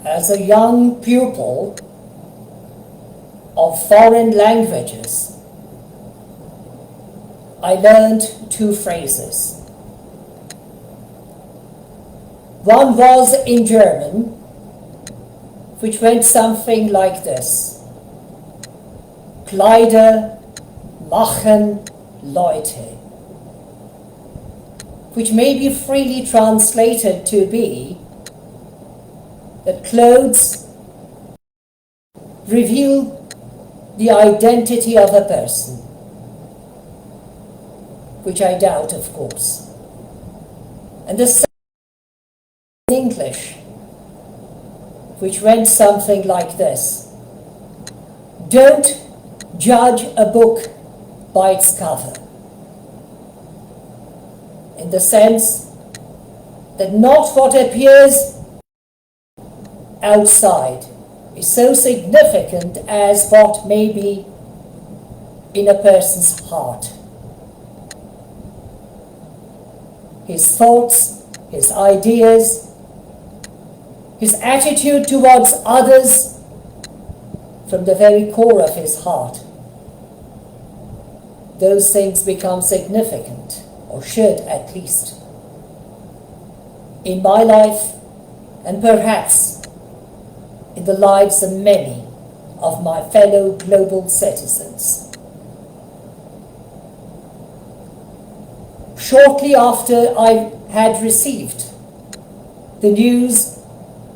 as a young pupil of foreign languages, I learned two phrases. One was in German, which went something like this: Kleider machen Leute, which may be freely translated to be that clothes reveal the identity of a person, which I doubt, of course. And the second in English, which went something like this: don't judge a book by its cover, in the sense that not what appears outside is so significant as what may be in a person's heart. His thoughts, his ideas, his attitude towards others from the very core of his heart. Those things become significant, or should at least, in my life and perhaps in the lives of many of my fellow global citizens. Shortly after I had received the news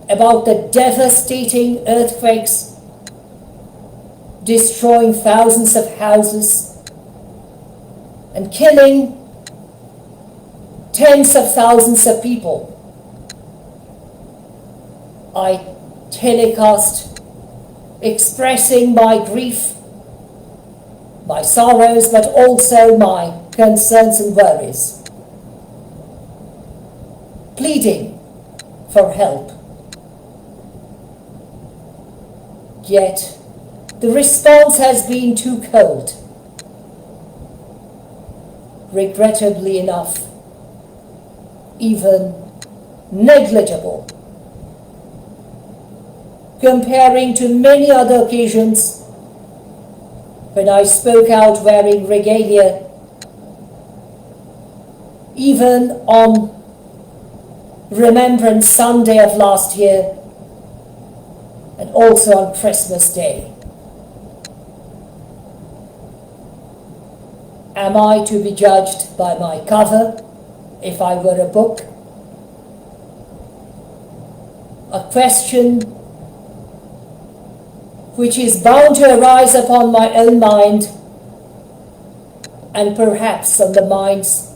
about the devastating earthquakes destroying thousands of houses and killing tens of thousands of people, I telecast expressing my grief, my sorrows, but also my concerns and worries, pleading for help. Yet the response has been too cold. Regrettably enough, even negligible, comparing to many other occasions when I spoke out wearing regalia, even on Remembrance Sunday of last year, and also on Christmas Day. Am I to be judged by my cover if I were a book? A question which is bound to arise upon my own mind and perhaps on the minds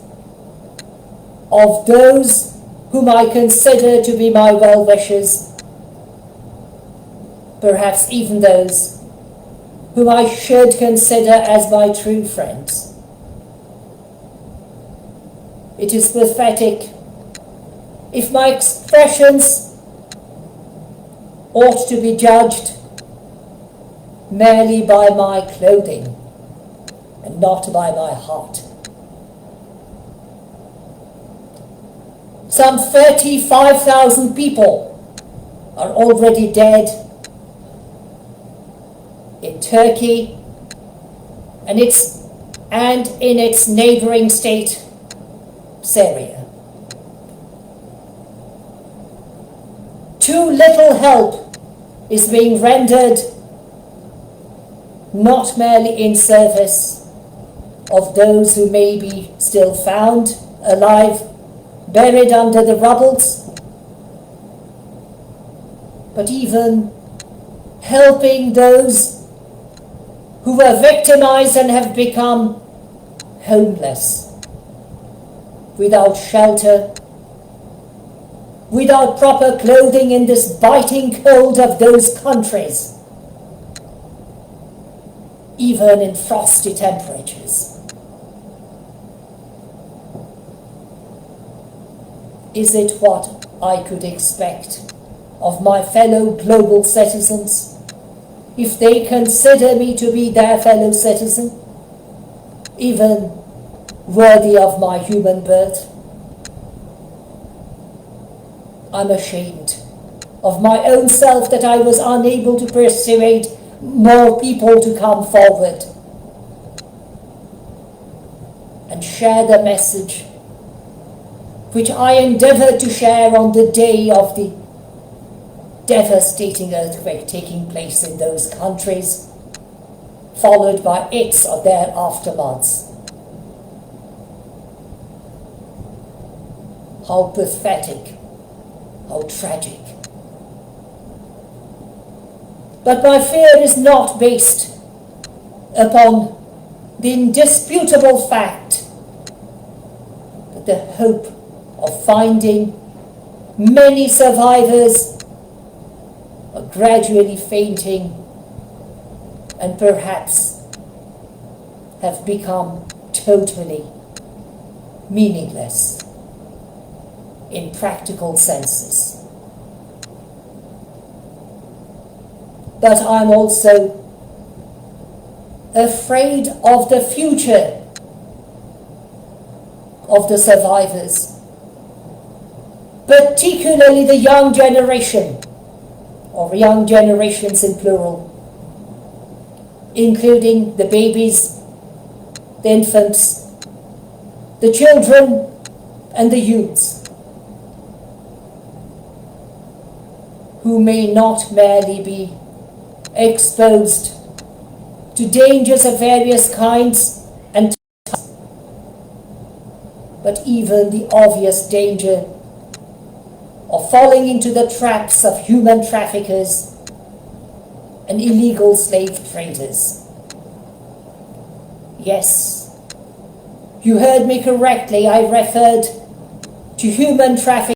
of those whom I consider to be my well-wishers, perhaps even those whom I should consider as my true friends. It is pathetic if my expressions ought to be judged merely by my clothing and not by my heart. Some 35,000 people are already dead in Turkey and in its neighboring state, Syria. Too little help is being rendered, not merely in service of those who may be still found alive, buried under the rubbles, but even helping those who were victimized and have become homeless, without shelter, without proper clothing in this biting cold of those countries, even in frosty temperatures. Is it what I could expect of my fellow global citizens if they consider me to be their fellow citizen, even worthy of my human birth? I'm ashamed of my own self that I was unable to persuade more people to come forward and share the message which I endeavored to share on the day of the devastating earthquake taking place in those countries, followed by its or their aftermaths. How pathetic, how tragic. But my fear is not based upon the indisputable fact that the hope of finding many survivors are gradually fainting and perhaps have become totally meaningless in practical senses. But I'm also afraid of the future of the survivors, particularly the young generation, or young generations in plural, including the babies, the infants, the children, and the youths, who may not merely be exposed to dangers of various kinds and types, but even the obvious danger of falling into the traps of human traffickers and illegal slave traders. Yes, you heard me correctly. I referred to human trafficking